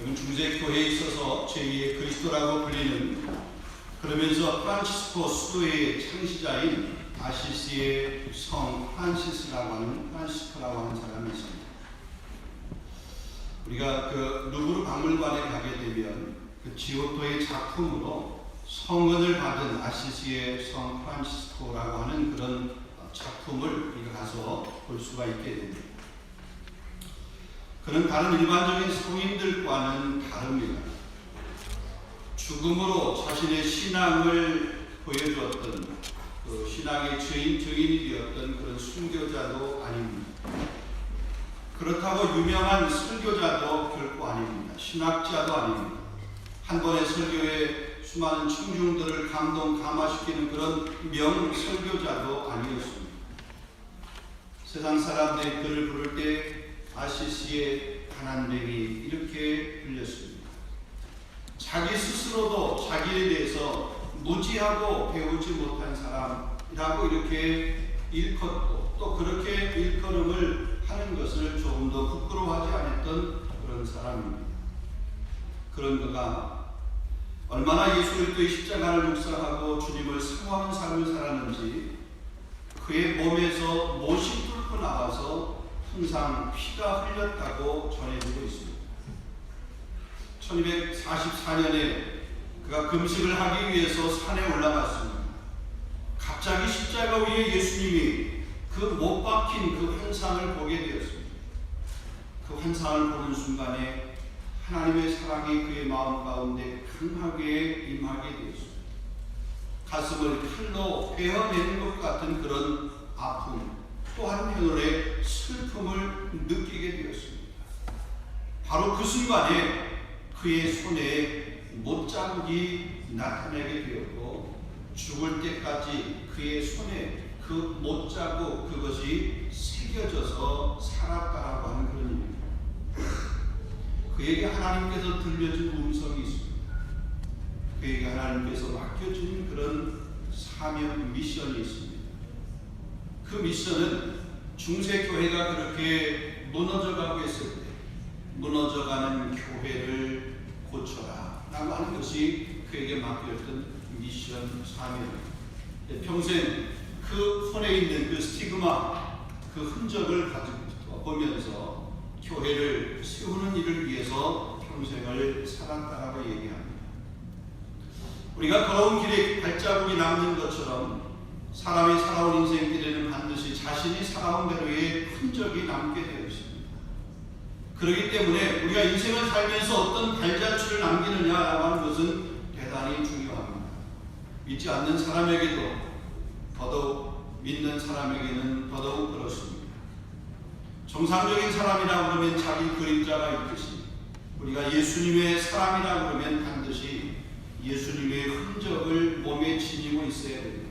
여러분, 중세교회에 있어서 제2의 그리스도라고 불리는, 그러면서 프란치스코 수도의 창시자인 아시시의 성 프란시스코라고 하는 사람이 있습니다. 우리가 그 루브르 박물관에 가게 되면 그 지오토의 작품으로 성은을 받은 아시시의 성 프란치스코라고 하는 그런 작품을 우리가 가서 볼 수가 있게 됩니다. 그는 다른 일반적인 성인들과는 다릅니다. 죽음으로 자신의 신앙을 보여주었던, 그 신앙의 증인이 되었던 그런 순교자도 아닙니다. 그렇다고 유명한 설교자도 결코 아닙니다. 신학자도 아닙니다. 한 번의 설교에 수많은 청중들을 감화시키는 그런 명설교자도 아니었습니다. 세상 사람들이 그를 부를 때 아시시의 가난뱅이 이렇게 불렸습니다. 자기 스스로도 자기에 대해서 무지하고 배우지 못한 사람이라고 이렇게 일컫고, 또 그렇게 일컬음을 하는 것을 조금 더 부끄러워하지 않았던 그런 사람입니다. 그런 그가 얼마나 예수 그리스도의 십자가를 묵상하고 주님을 사모하는 삶을 살았는지, 그의 몸에서 못이 뚫고 나와서 항상 피가 흘렸다고 전해지고 있습니다. 1244년에 그가 금식을 하기 위해서 산에 올라갔습니다. 갑자기 십자가 위에 예수님이 그 못 박힌 그 환상을 보게 되었습니다. 그 환상을 보는 순간에 하나님의 사랑이 그의 마음 가운데 강하게 임하게 되었습니다. 가슴을 칼로 베어내는 것 같은 그런 아픔, 또 한편으로의 슬픔을 느끼게 되었습니다. 바로 그 순간에 그의 손에 못자국이 나타나게 되었고, 죽을 때까지 그의 손에 그 못자국, 그것이 새겨져서 살았다라고 하는 그런 의미입니다. 그에게 하나님께서 들려준 음성이 있습니다. 그에게 하나님께서 맡겨준 그런 사명 미션이 있습니다. 그 미션은 중세교회가 그렇게 무너져가고 있을 때 무너져가는 교회를 고쳐라 라고 하는 것이 그에게 맡겨졌던 미션 사명입니다. 평생 그 손에 있는 그 스티그마, 그 흔적을 가지고 보면서 교회를 세우는 일을 위해서 평생을 살았다라고 얘기합니다. 우리가 걸어온 길에 발자국이 남는 것처럼 사람이 살아온 인생길에는 반드시 자신이 살아온 대로의 흔적이 남게 되어 있습니다. 그렇기 때문에 우리가 인생을 살면서 어떤 발자취를 남기느냐라고 하는 것은 대단히 중요합니다. 믿지 않는 사람에게도, 더더욱 믿는 사람에게는 더더욱 그렇습니다. 정상적인 사람이라 그러면 자기 그림자가 있듯이, 우리가 예수님의 사람이라 그러면 반드시 예수님의 흔적을 몸에 지니고 있어야 됩니다.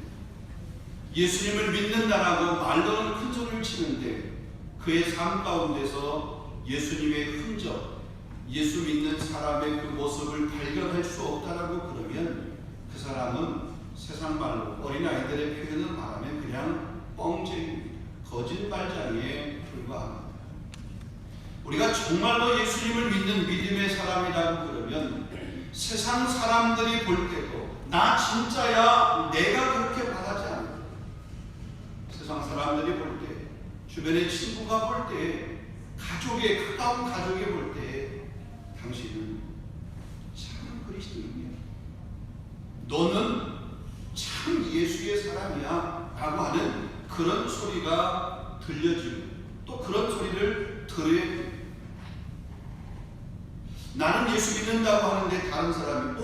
예수님을 믿는다라고 말로는 큰 소리를 치는데 그의 삶 가운데서 예수님의 흔적, 예수 믿는 사람의 그 모습을 발견할 수 없다라고 그러면 그 사람은 세상 말로 어린아이들의 표현을 말하면 그냥 뻥쟁이입니다. 거짓말장이에 불과합니다. 우리가 정말로 예수님을 믿는 믿음의 사람이라고 그러면 세상 사람들이 볼 때도 나 진짜야, 내가 그렇게 바라지 않아요. 세상 사람들이 볼 때, 주변의 친구가 볼 때, 가까운 가족이 볼 때, 당신은 참 그리스도인이야, 너는 참 예수의 사람이야 라고 하는 그런 소리가 들려지고, 또 그런 소리를 들어야 됩니다. 나는 예수 믿는다고 하는데 다른 사람이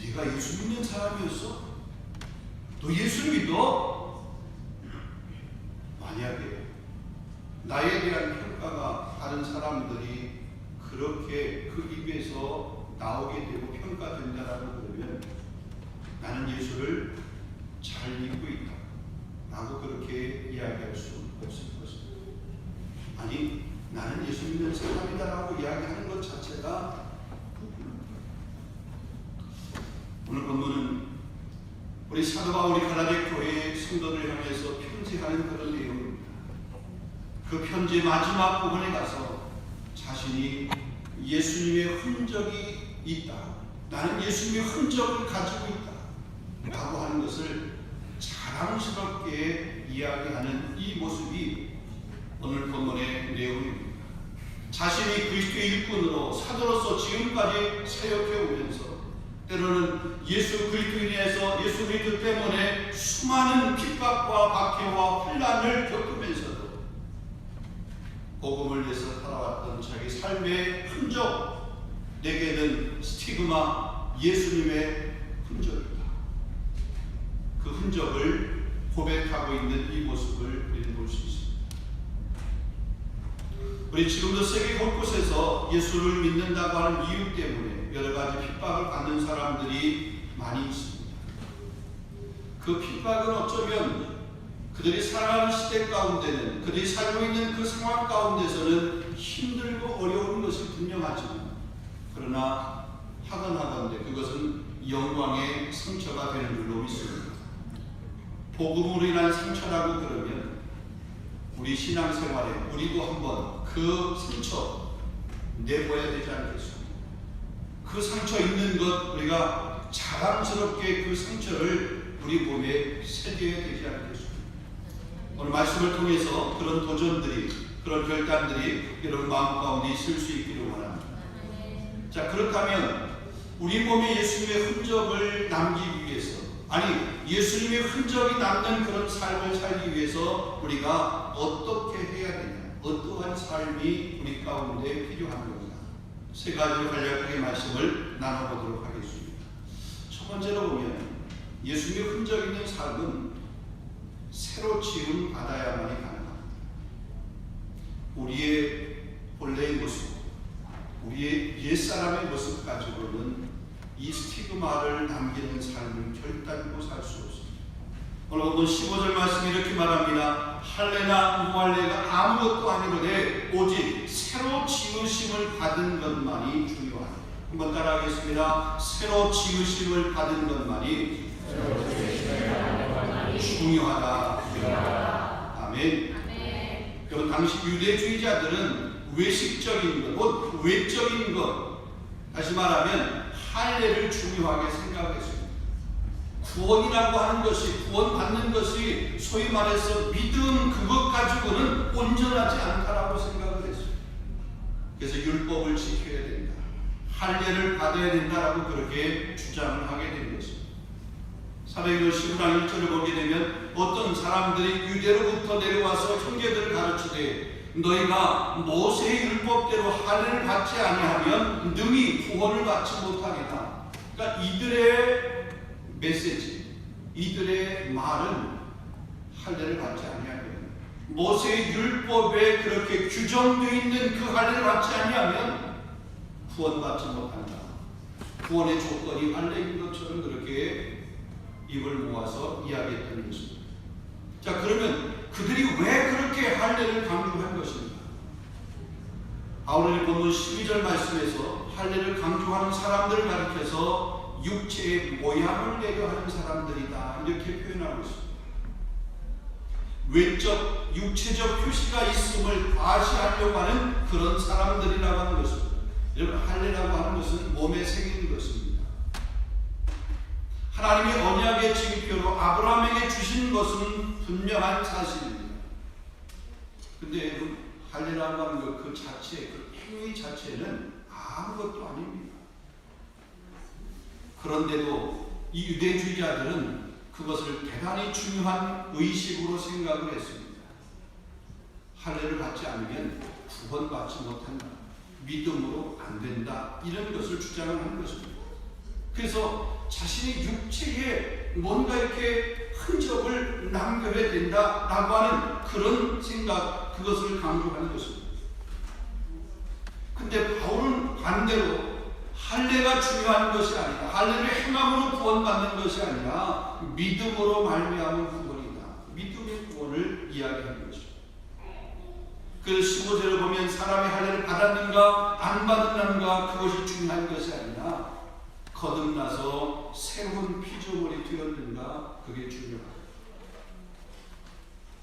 네가 예수 믿는 사람이었어? 너 예수 믿어? 만약에 나에 대한 평가가 다른 사람들이 그렇게 그 입에서 나오게 되고 평가된다라고 그러면 나는 예수를 잘 믿고 있다 라고 그렇게 이야기할 수 없을 것입니다. 아니, 나는 예수 믿는 사람이다라고 이야기하는 것 자체가 오늘 본문은 우리 사도 바울이 갈라디아 교회의 성도를 향해서 편지하는 그런 내용입니다. 그 편지의 마지막 부분에 가서 자신이 예수님의 흔적이 있다. 나는 예수님의 흔적을 가지고 있다. 라고 하는 것을 자랑스럽게 이야기하는 이 모습이 오늘 본문의 내용입니다. 자신이 그리스도의 일꾼으로 사도로서 지금까지 사역해 오면서 때로는 예수 그리스도인에서 예수 그리스도 때문에 수많은 핍박과 박해와 환난을 겪으면서도 복음을 위해서 살아왔던 자기 삶의 흔적, 내게는 스티그마 예수님의 흔적이다. 그 흔적을 고백하고 있는 이 모습을 우리는 볼 수 있습니다. 우리 지금도 세계 곳곳에서 예수를 믿는다고 하는 이유 때문에 여러 가지 핍박을 받는 사람들이 많이 있습니다. 그 핍박은 어쩌면 그들이 살아가는 시대 가운데는, 그들이 살고 있는 그 상황 가운데서는 힘들고 어려운 것이 분명하지만, 그러나 하건하건대 그것은 영광의 상처가 되는 줄로 믿습니다. 복음으로 인한 상처라고 그러면 우리 신앙생활에 우리도 한번 그 상처 내보아야 되지 않겠습니까? 그 상처 있는 것 우리가 자랑스럽게 그 상처를 우리 몸에 새겨야 되지 않겠습니까? 오늘 말씀을 통해서 그런 도전들이, 그런 결단들이 여러분 마음 가운데 있을 수 있기를 원합니다. 자, 그렇다면 우리 몸에 예수님의 흔적을 남기기 위해서, 아니 예수님의 흔적이 남는 그런 삶을 살기 위해서 우리가 어떻게 해야 되냐, 어떠한 삶이 우리 가운데 필요한 겁니다. 세 가지로 간략하게 말씀을 나눠보도록 하겠습니다. 첫 번째로 보면 예수님의 흔적 있는 삶은 새로 지음 받아야만이 가능합니다. 우리의 본래의 모습, 우리의 옛사람의 모습 가지고는 이 스티그마를 남기는 삶을 결단코 살 수 없습니다. 오늘 본문 15절 말씀이 이렇게 말합니다. 할례나 무할례가 아무것도 아니로되 오직 새로 지으심을 받은 것만이 중요하다. 한번 따라하겠습니다. 새로 지으심을 받은 것만이 중요하다. 아멘. 그럼 당시 유대주의자들은 외식적인 것, 곧 외적인 것, 다시 말하면 할례를 중요하게 생각했습니다. 구원이라고 하는 것이, 구원받는 것이 소위 말해서 믿음 그것 가지고는 온전하지 않다라고 생각을 했습니다. 그래서 율법을 지켜야 된다, 할례를 받아야 된다라고 그렇게 주장을 하게 된 것입니다. 사도행전 15장 1절을 보게 되면 어떤 사람들이 유대로부터 내려와서 형제들을 가르치되 너희가 모세의 율법대로 할례를 받지 아니하면 능히 구원을 받지 못하리라. 그러니까 이들의 메시지, 이들의 말은 할례를 받지 아니하면, 모세의 율법에 그렇게 규정되어 있는 그 할례를 받지 아니하면 구원받지 못한다. 구원의 조건이 할례인 것처럼 그렇게 입을 모아서 이야기했던 것입니다. 자, 그러면 그들이 왜 그렇게 할례를 강조한 것입니까? 바울이 본문 12절 말씀에서 할례를 강조하는 사람들을 가리켜서 육체의 모양을 내려 하는 사람들이다, 이렇게 표현하고 있습니다. 외적, 육체적 표시가 있음을 과시하려고 하는 그런 사람들이라고 하는 것입니다. 여러분, 할례라고 하는 것은 몸에 새긴 것입니다. 하나님의 언약의 징표로 아브라함에게 주신 것은 분명한 사실입니다. 근데 여러분, 할례라고 하는 것 그 자체, 그 행위 자체는 아무것도 아닙니다. 그런데도 이 유대주의자들은 그것을 대단히 중요한 의식으로 생각을 했습니다. 할례를 받지 않으면 구원받지 못한다, 믿음으로 안 된다, 이런 것을 주장을 하는 것입니다. 그래서 자신의 육체에 뭔가 이렇게 흔적을 남겨야 된다라고 하는 그런 생각, 그것을 강조하는 것입니다. 근데 바울은 반대로 할례가 중요한 것이 아니다, 할례를 행함으로 구원받는 것이 아니라 믿음으로 말미암은 구원이다, 믿음의 구원을 이야기하는 것입니다. 그 15절을 보면 사람이 할례를 받았는가 안 받았는가 그것이 중요한 것이 아니라 거듭나서 새로운 피조물이 되었는가, 그게 중요하다.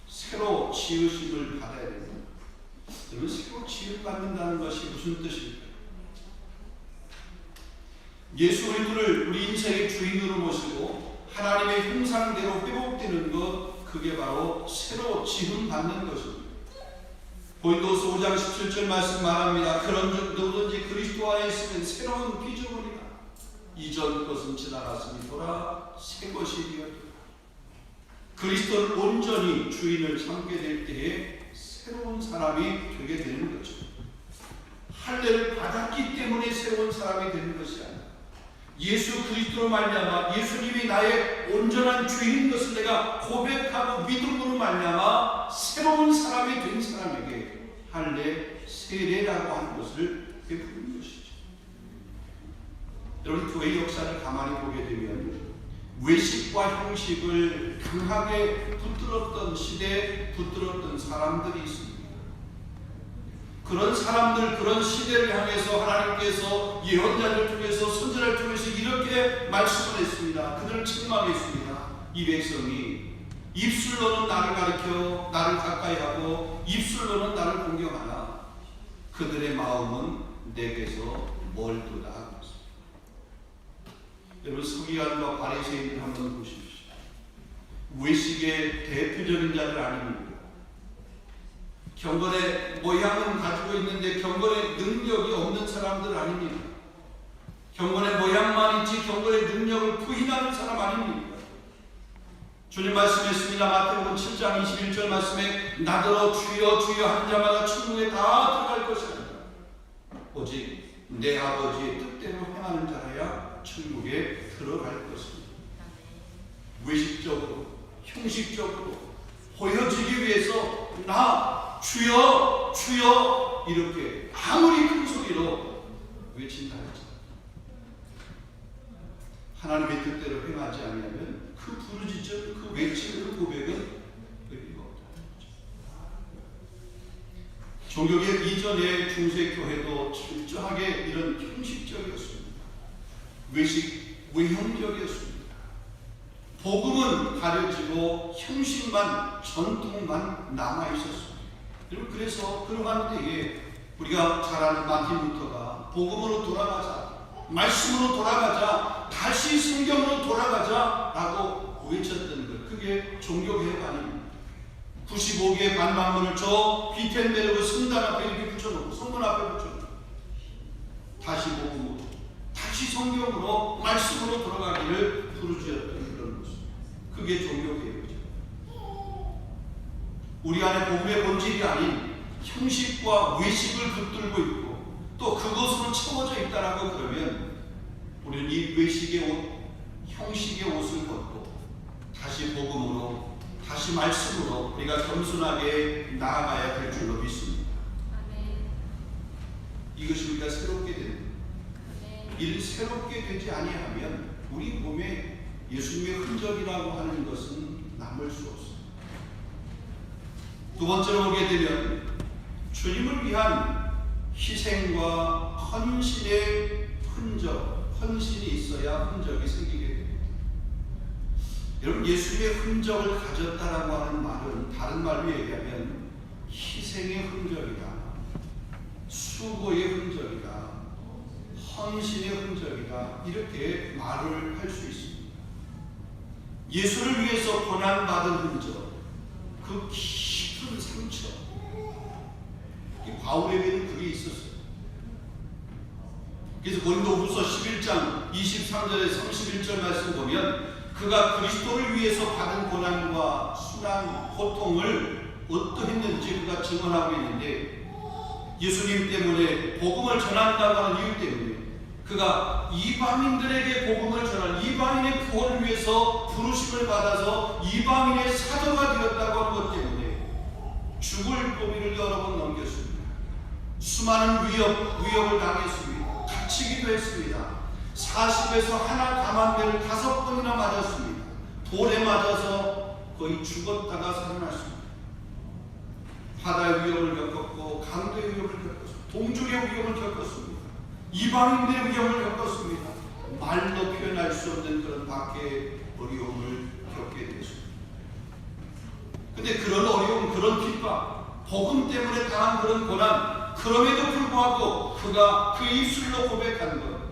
새로 지으심을 받아야 된다. 그러면 새로 지음 받는다는 것이 무슨 뜻일까요? 예수 그리스도를 우리 인생의 주인으로 모시고 하나님의 형상대로 회복되는 것, 그게 바로 새로 지음받는 것입니다. 고린도서 5장 17절 말씀 말합니다. 그런즉 누구든지 그리스도 안에 있으면 새로운 피조물이라. 이전 것은 지나갔으니 보라 새 것이 되었다. 그리스도를 온전히 주인을 삼게 될 때에 새로운 사람이 되게 되는 거죠. 할례를 받았기 때문에 새로운 사람이 되는 것이 아니라 예수 그리스도로 말미암아 예수님이 나의 온전한 주인인 것을 내가 고백하고 믿음으로 말미암아 새로운 사람이 된 사람에게 할례 세례라고 하는 것을 베푸는 것이죠. 여러분, 교회 역사를 가만히 보게 되면 외식과 형식을 강하게 붙들었던 시대에 붙들었던 사람들이 있습니다. 그런 사람들, 그런 시대를 향해서 하나님께서 예언자를 통해서 선지자를 통해서 이렇게 말씀을 했습니다. 그들을 책망했습니다. 이 백성이 입술로는 나를 가리켜 나를 가까이 하고 입술로는 나를 공경하나 그들의 마음은 내게서 멀도다 하고 있습니다. 여러분, 서기관과 바리새인들 한번 보십시오. 외식의 대표적인 자들 아닙니까? 경건의 모양은 가지고 있는데 경건의 능력이 없는 사람들 아닙니까? 경건의 모양만 있지 경건의 능력을 부인하는 사람 아닙니까? 주님 말씀했습니다. 마태복음 7장 21절 말씀에 나더러 주여 주여 하는 자마다 천국에 다 들어갈 것이 아니라 오직 내 아버지의 뜻대로 행하는 자라야 천국에 들어갈 것입니다. 외식적으로 형식적으로 보여지기 위해서 나 주여 주여 이렇게 아무리 큰 소리로 외친다 할지라도 하나님의 뜻대로 행하지 않으면 그 부르짖음, 그 외침, 그 고백은 의미가 없다는 거죠. 종교개혁 이전의 중세교회도 철저하게 이런 형식적이었습니다. 외형적이었습니다. 복음은 가려지고 형식만, 전통만 남아있었습니다. 여러분, 그래서 그러한 때에 우리가 잘 아는 마틴 루터가 복음으로 돌아가자, 말씀으로 돌아가자, 다시 성경으로 돌아가자 라고 외쳤던 것, 그게 종교개혁 아닙니다. 95개의 반박문을 저 비텐베르그 성당 앞에 이렇게 붙여놓고 성문 앞에 붙여놓고 다시 복음으로, 다시 성경으로, 말씀으로 돌아가기를 부르짖었던 그런 모습, 그게 종교개혁이죠. 우리 안에 복음의 본질이 아닌 형식과 외식을 붙들고 있고 또 그것으로 채워져 있다라고 그러면 우리는 이 외식의 옷, 형식의 옷을 벗고 다시 복음으로, 다시 말씀으로 우리가 겸손하게 나아가야 될 줄로 믿습니다. 이것이 우리가 새롭게 되는 것. 이 새롭게 되지 아니하면 우리 몸에 예수님의 흔적이라고 하는 것은 남을 수 없습니다. 두 번째로 보게 되면 주님을 위한 희생과 헌신의 흔적, 헌신이 있어야 흔적이 생기게 됩니다. 여러분, 예수님의 흔적을 가졌다라고 하는 말은 다른 말로 얘기하면 희생의 흔적이다, 수고의 흔적이다, 헌신의 흔적이다, 이렇게 말을 할 수 있습니다. 예수를 위해서 고난받은 흔적, 그 깊은 상처, 바울에게는 그게 있었어요. 그래서 고린도후서 11장 23절에 31절 말씀 보면 그가 그리스도를 위해서 받은 고난과 수난, 고통을 어떠했는지 그가 증언하고 있는데, 예수님 때문에 복음을 전한다고 하는 이유 때문에 그가 이방인들에게 복음을 전한, 이방인의 구원을 위해서 부르심을 받아서 이방인의 사도가 되었다고 하는 것 때문에 죽을 고비를 여러 번 넘겼습니다. 수많은 위협을 당했습니다. 갇히기도 했습니다. 40에서 하나 감한대를 5번이나 맞았습니다. 돌에 맞아서 거의 죽었다가 살아났습니다. 바다의 위협을 겪었고 강도의 위협을 겪었습니다. 동족의 위협을 겪었습니다. 이방인들의 위협을 겪었습니다. 말로 표현할 수 없는 그런 밖의 어려움을 겪게 되었습니다. 근데 그런 어려움, 그런 핍박, 복음 때문에 당한 그런 고난, 그럼에도 불구하고 그가 그 입술로 고백한 것,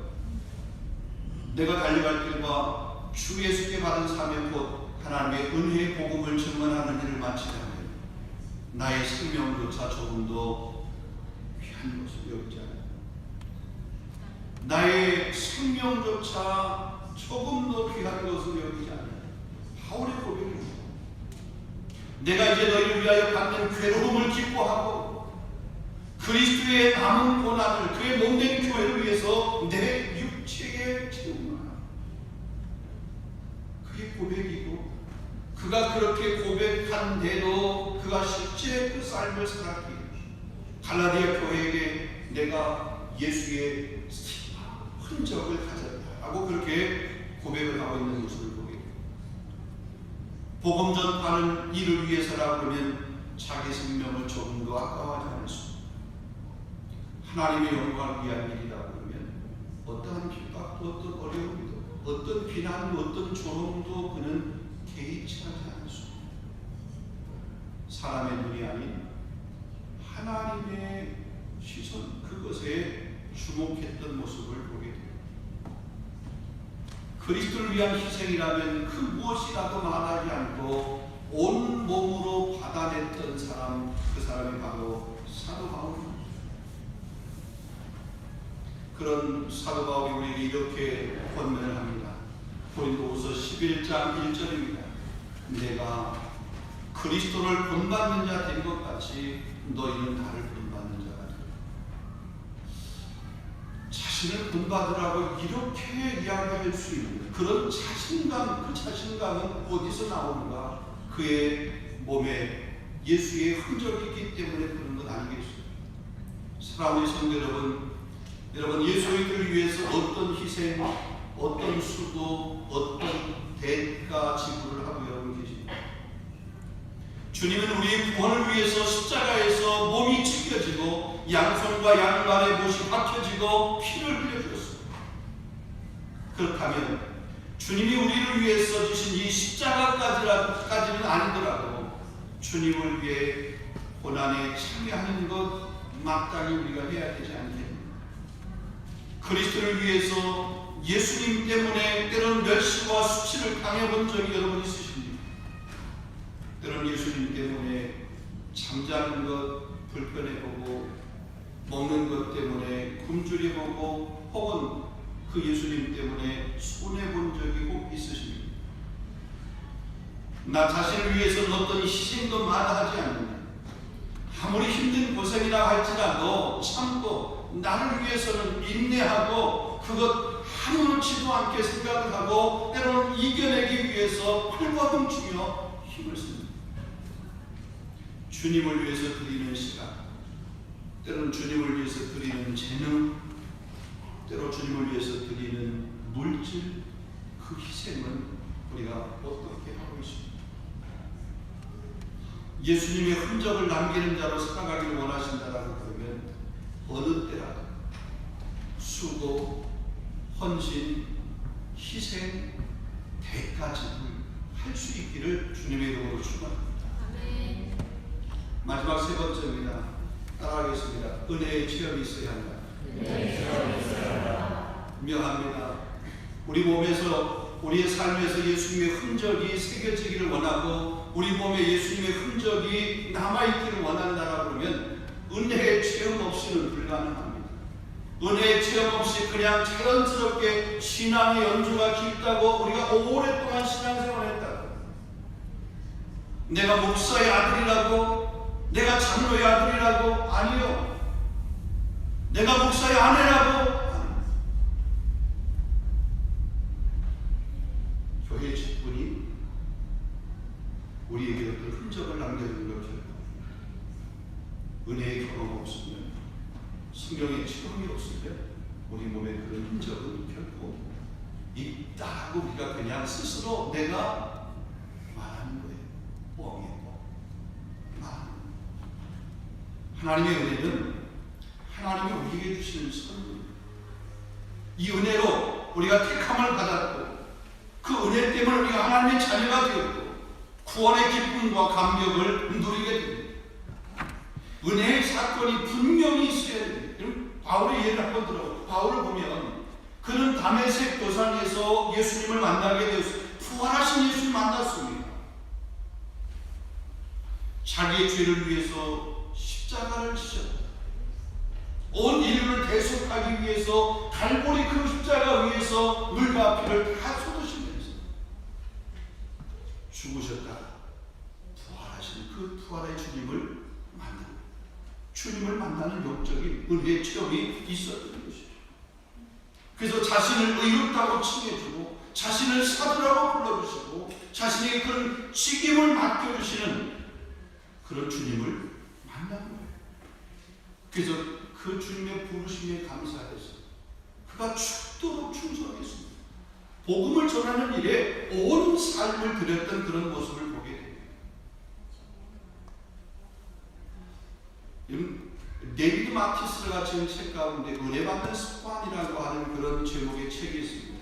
내가 달려갈 길과 주 예수께 받은 사명 곧 하나님의 은혜의 복음을 증언하는 일을 마치려면 나의 생명조차 조금도 귀한 것을 여기지 않아요. 나의 생명조차 조금도 귀한 것을 여기지 않아요. 바울의 고백입니다. 내가 이제 너희를 위하여 받는 괴로움을 기뻐하고 그리스도의 남은 고난을 그의 몸된 교회를 위해서 내 육체에 채우나. 그게 고백이고 그가 그렇게 고백한데도 그가 실제 그 삶을 살았기에 갈라디아 교회에게 내가 예수의 흔적을 가졌다라고 그렇게 고백을 하고 있는 모습을 보게 됩니다. 복음 전파는 이를 위해서라 그러면 자기 생명을 조금도 아까워하지 않을 수 없습니다. 하나님의 영광을 위한 일이다 그러면 어떠한 핍박도 어떤 어려움도 어떤 비난도 어떤 조롱도 그는 개의치 하지 않을 수 없습니다. 사람의 눈이 아닌 하나님의 시선 그것에 주목했던 모습을 보게 됩니다. 그리스도를 위한 희생이라면 그 무엇이라도 말하지 않고 온 몸으로 받아냈던 사람, 그 사람이 바로 사도 바울입니다. 그런 사도 바울이 우리에게 이렇게 권면을 합니다. 고린도후서 11장 1절입니다. 내가 그리스도를 본받는 자 된 것 같이 너희는 나를 본받는 자가 되라. 자신을 본받으라고 이렇게 이야기할 수 있는 그런 자신감, 그 자신감은 어디서 나오는가? 그의 몸에 예수의 흔적이 있기 때문에 그런 건 아니겠습니까? 사랑하는 성도 여러분 예수를 위해서 어떤 희생, 어떤 수고, 어떤 대가 지불을 하고 여러분 계십니다. 주님은 우리의 구원을 위해서 십자가에서 몸이 찢겨지고 양손과 양발에 못이 박혀지고 피를 흘려주었습니다. 그렇다면 주님이 우리를 위해서 주신 이 십자가까지는 아니더라도 주님을 위해 고난에 참여하는 것 마땅히 우리가 해야 되지 않겠습니까? 그리스도를 위해서 예수님 때문에 때론 멸시와 수치를 당해본 적이 여러분 있으십니까? 때론 예수님 때문에 잠자는 것 불편해보고 먹는 것 때문에 굶주려보고 혹은 그 예수님 때문에 손해본 적이 혹 있으십니까? 나 자신을 위해서는 어떤 희생도 마다하지 않는다. 아무리 힘든 고생이라 할지라도 참고 나를 위해서는 인내하고 그것 아무렇지도 않게 생각을 하고 때로는 이겨내기 위해서 팔과 뭉치며 힘을 씁니다. 주님을 위해서 드리는 시간, 때로는 주님을 위해서 드리는 재능, 때로 주님을 위해서 드리는 물질, 그 희생은 우리가 어떻게 하고 있습니까? 예수님의 흔적을 남기는 자로 살아가기를 원하신다라고 그러면 어느 때라도 수고, 헌신, 희생, 대가 지불 할 수 있기를 주님의 이름으로 축원합니다. 마지막 세 번째입니다. 따라하겠습니다. 은혜의 체험이 있어야 한다. 분명합니다. 우리 몸에서 우리의 삶에서 예수님의 흔적이 새겨지기를 원하고 우리 몸에 예수님의 흔적이 남아있기를 원한다라고 그러면 은혜의 체험 없이는 불가능합니다. 은혜의 체험 없이 그냥 자연스럽게 신앙의 연주가 깊다고 우리가 오랫동안 신앙생활을 했다고 내가 목사의 아들이라고 내가 장로의 아들이라고 아니요. 내가 목사의 아내라고 교회 직분이 우리에게 어떤 흔적을 남겨주는 것처럼 은혜의 경험 없으면 성경의 체험이 없으면 우리 몸에 그런 흔적은 결코 있다고 우리가 그냥 스스로 내가 말하는 거예요. 뻥이고 말하는 거예요. 하나님의 은혜는 하나님이 우리에게 주시는 선물입니다. 이 은혜로 우리가 택함을 받았고 그 은혜 때문에 우리가 하나님의 자녀가 되었고 구원의 기쁨과 감격을 누리게 됩니다. 은혜의 사건이 분명히 있어야 됩니다. 바울의 예를 한번 들어보고 바울을 보면 그는 다메섹 도상에서 예수님을 만나게 되었습니다. 부활하신 예수님을 만났습니다. 자기의 죄를 위해서 십자가를 지셨다. 온 인류를 대속하기 위해서 갈보리 그 십자가 위에서 물과 피를 다 쏟으시면서 죽으셨다. 부활하신 그 부활의 주님을 만나는 영적인 은혜의 체험이 있었던 것이죠. 그래서 자신을 의롭다고 칭해주고 자신을 사도라고 불러주시고 자신에게 그런 책임을 맡겨주시는 그런 주님을 만난 거예요. 그래서 그 주님의 부르심에 감사해서 그가 죽도록 충성했습니다. 복음을 전하는 일에 온 삶을 들였던 그런 모습을 보게 됩니다. 데이비드 마티스가 지은 책 가운데 은혜받는 습관이라고 하는 그런 제목의 책이 있습니다.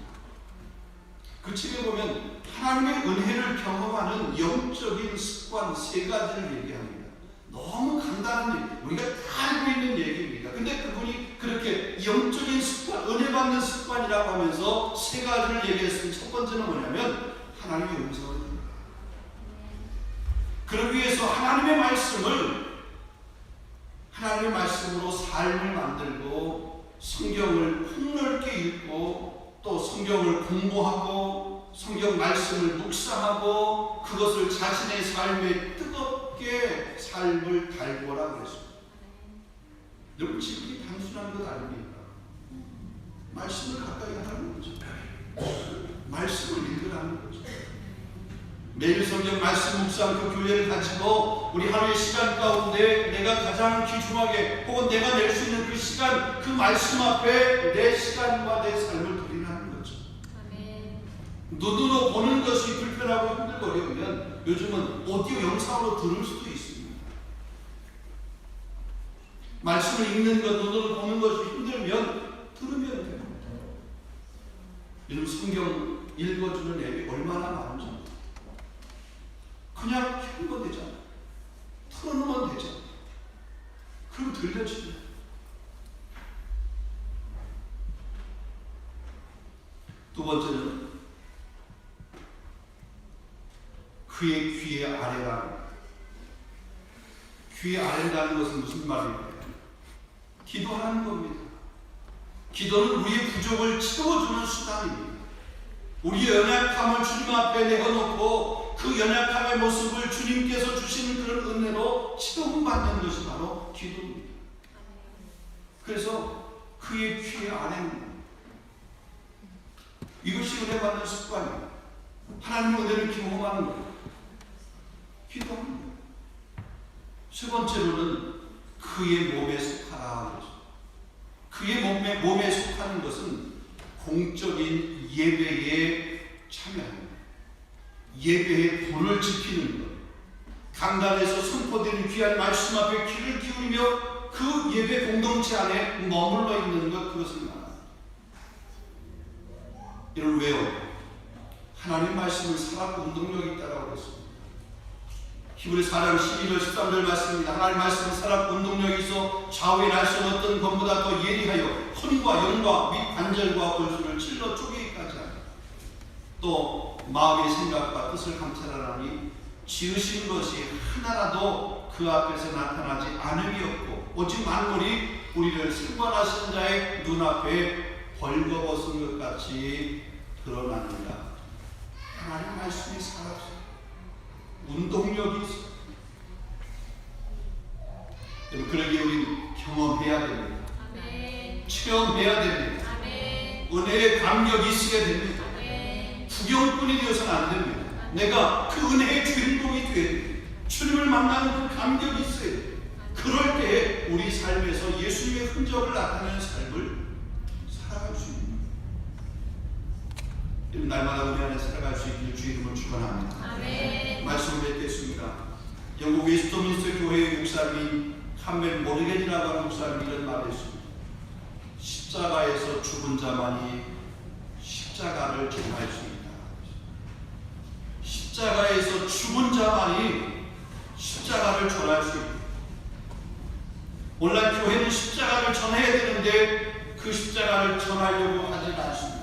그 책에 보면 하나님의 은혜를 경험하는 영적인 습관 3가지를 얘기합니다. 너무 간단한 얘기, 우리가 다 알고 있는 얘기입니다. 근데 그분이 그렇게 영적인 습관, 은혜받는 습관이라고 하면서 3가지를 얘기했습니다. 첫 번째는 뭐냐면 하나님의 음성을 듣는다. 그러기 위해서 하나님의 말씀으로 삶을 만들고 성경을 폭넓게 읽고 또 성경을 공부하고 성경 말씀을 묵상하고 그것을 자신의 삶에 뜨겁게 삶을 달고라 그랬습니다. 여러분 지금 이게 단순한 것 아닙니까? 말씀을 가까이 하라는 거죠. 말씀을 읽으라는 거죠. 매일 성경 말씀 묵상 그 교회를 가지고 우리 하루의 시간 가운데 내가 가장 귀중하게 혹은 내가 낼 수 있는 그 시간, 그 말씀 앞에 내 시간과 내 삶을 드리라는 거죠. 아멘. 눈으로 보는 것이 불편하고 힘들고 어려우면 요즘은 오디오 영상으로 들을 수도 있습니다. 말씀을 읽는 것, 눈으로 보는 것이 힘들면 들으면 됩니다. 요즘 성경 읽어주는 앱이 얼마나 많은지 그냥 켜면 되잖아. 틀어놓으면 되잖아. 그리고 들려주면. 두 번째는 그의 귀의 아래라. 귀의 아래라는 것은 무슨 말입니까? 기도하는 겁니다. 기도는 우리의 부족을 채워주는 수단입니다. 우리의 연약함을 주님 앞에 내어놓고 그 연약함의 모습을 주님께서 주시는 그런 은혜로 채움받는 것이 바로 기도입니다. 그래서 그의 귀의 아래입니다. 이것이 은혜받는 습관입니다. 하나님의 은혜를 경험하는 거예요. 기도하는 거예요. 세 번째로는 그의 몸에 속하라. 그의 몸에 속하는 것은 공적인 예배에 참여합니다. 예배에 불을 지피는 것, 강단에서 선포되는 귀한 말씀 앞에 귀를 기울이며 그 예배 공동체 안에 머물러 있는 것, 그것을 말합니다. 이를 왜요? 하나님 말씀은 살아있고 운동력이 있다고 했습니다. 히브리 4장 12절 13절 말씀입니다. 하나님 말씀은 살아있고 운동력이 있어 좌우의 날선 어떤 검보다 더 예리하여 혼과 영과 및 관절과 골수를 찔러 쪼개기까지 합니다. 또 마음의 생각과 뜻을 감찰하라니 지으신 것이 하나라도 그 앞에서 나타나지 않음이 없고 오직 만물이 우리를 생관하신 자의 눈앞에 벌거벗은 것 같이 드러납니다. 하나님 말씀이 살아있어요. 운동력이 있어요. 여러분, 그러기에 우리는 경험해야 됩니다. 아멘. 체험해야 됩니다. 아멘. 은혜의 감격이 있어야 됩니다. 아멘. 구경꾼이 되어서는 안 됩니다. 아멘. 내가 그 은혜의 주인공이 되어야 됩니다. 주님을 만나는 그 감격이 있어야 됩니다. 그럴 때 우리 삶에서 예수님의 흔적을 나타내는 삶을 살아갈 수 있습니다. 날마다 은혜 안에 살아갈 수 있기를 주의 이름으로 축원합니다. 아멘. 말씀을 뵙겠습니다. 영국 웨스트민스터 교회의 목사님 캄벨 모르겐이라고 하는 목사님이 이런 말을 했습니다. 십자가에서 죽은 자만이 십자가를 전할 수 있다. 십자가에서 죽은 자만이 십자가를 전할 수 있다. 오늘날 교회는 십자가를 전해야 되는데 그 십자가를 전하려고 하지 않습니다.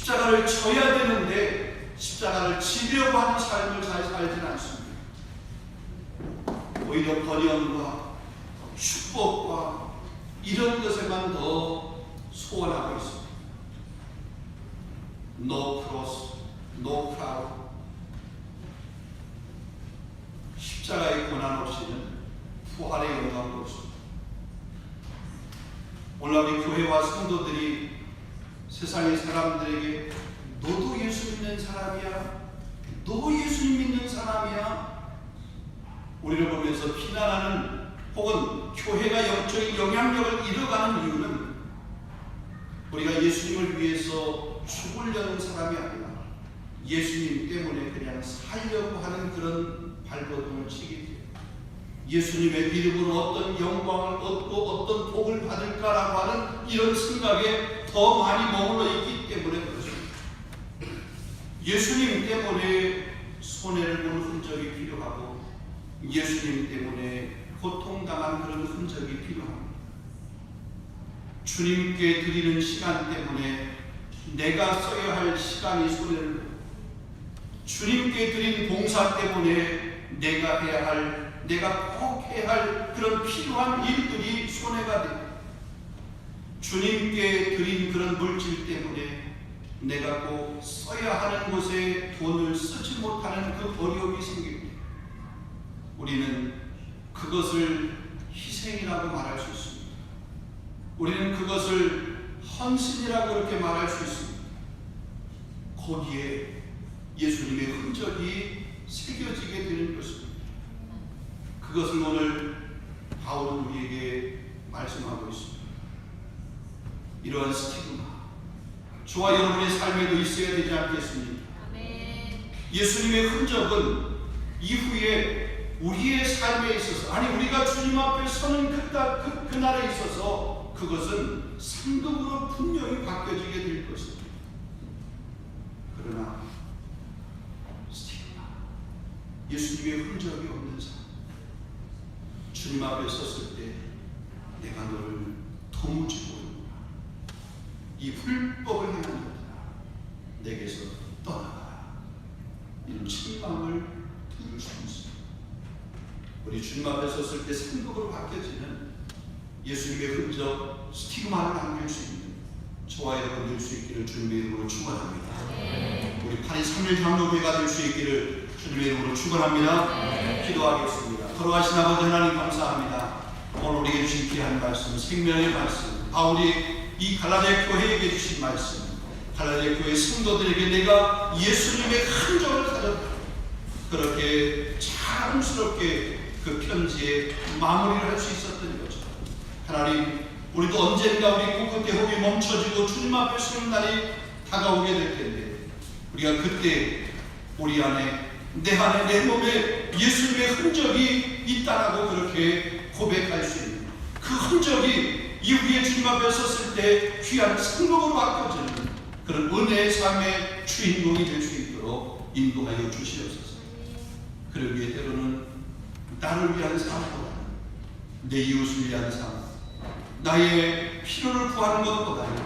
십자가를 져야 되는데 십자가를 지려고 하는 삶을 잘 살진 않습니다. 오히려 번영과 축복과 이런 것에만 더 소원하고 있습니다. No cross, no crown. 십자가의 고난 없이는 부활의 영광도 없습니다. 오늘 우리 교회와 성도들이 세상의 사람들에게 너도 예수 믿는 사람이야? 너 예수 믿는 사람이야? 우리를 보면서 비난하는 혹은 교회가 영적인 영향력을 잃어가는 이유는 우리가 예수님을 위해서 죽으려는 사람이 아니라 예수님 때문에 그냥 살려고 하는 그런 발버둥을 치게 돼요. 예수님의 믿음으로 어떤 영광을 얻고 어떤 복을 받을까라고 하는 이런 생각에 더 많이 머물러 있기 때문에 그렇습니다. 예수님 때문에 손해를 보는 흔적이 필요하고 예수님 때문에 고통당한 그런 흔적이 필요합니다. 주님께 드리는 시간 때문에 내가 써야 할 시간이 손해를 보고 주님께 드린 봉사 때문에 내가 해야 할 내가 꼭 해야 할 그런 필요한 일들이 손해가 되고 주님께 드린 그런 물질 때문에 내가 꼭 써야 하는 곳에 돈을 쓰지 못하는 그 어려움이 생깁니다. 우리는 그것을 희생이라고 말할 수 있습니다. 우리는 그것을 헌신이라고 그렇게 말할 수 있습니다. 거기에 예수님의 흔적이 새겨지게 되는 것입니다. 그것을 오늘 바울은 우리에게 말씀하고 있습니다. 이러한 스티그마, 저와 여러분의 삶에도 있어야 되지 않겠습니까? 예수님의 흔적은 이후에 우리의 삶에 있어서, 아니 우리가 주님 앞에 서는 그날에 있어서 그것은 상급으로 분명히 바뀌어지게 될 것입니다. 그러나 스티그마, 예수님의 흔적이 없는 삶, 주님 앞에 섰을 때 내가 너를 도무지 모르는구나, 이 불법을 행한 자들아 내게서 떠나가라, 이런 책망을 들을 수 있습니다. 우리 주님 앞에 섰을 때 상급으로 바뀌어지는 예수님의 흔적, 스티그마를 남길 수 있는 저와 여러분 될 수 있기를 주님의 이름으로 축원합니다. 우리 8.3일 장로교회가 될 수 있기를 주님의 이름으로 축원합니다. 기도하겠습니다. 걸어가신 아버지 하나님 감사합니다. 오늘 우리에게 주신 귀한 말씀, 생명의 말씀, 바울이 이 갈라디아 교회에게 주신 말씀, 갈라디아 교회 성도들에게 내가 예수님의 흔적을 가졌다, 그렇게 자랑스럽게 그 편지에 마무리를 할 수 있었던 거죠. 하나님, 우리도 언젠가 우리 꿈끝에 호흡이 멈춰지고 주님 앞에 서는 날이 다가오게 될 텐데 우리가 그때 우리 안에, 내 안에, 내 몸에 예수님의 흔적이 있다라고 그렇게 고백할 수 있는 그 흔적이 이후에 주님 앞에 섰을 때 귀한 상급으로 바꿔지는 그런 은혜의 삶의 주인공이 될 수 있도록 인도하여 주시옵소서. 그러기 위해 때로는 나를 위한 삶보다는 내 이웃을 위한 삶, 나의 필요를 구하는 것보다는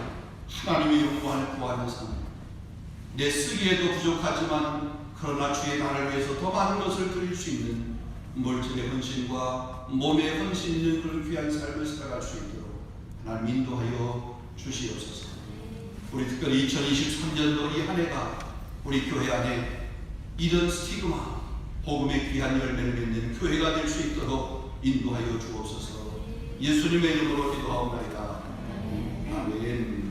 하나님의 영광을 구하는 삶, 내 쓰기에도 부족하지만 그러나 주의 나를 위해서 더 많은 것을 드릴 수 있는 물질의 헌신과 몸의 헌신 있는 그런 귀한 삶을 살아갈 수 있도록 하나님 인도하여 주시옵소서. 우리 특별히 2023년도 이 한 해가 우리 교회 안에 이런 스티그마, 복음의 귀한 열매를 맺는 교회가 될 수 있도록 인도하여 주옵소서. 예수님의 이름으로 기도하옵나이다. 아멘.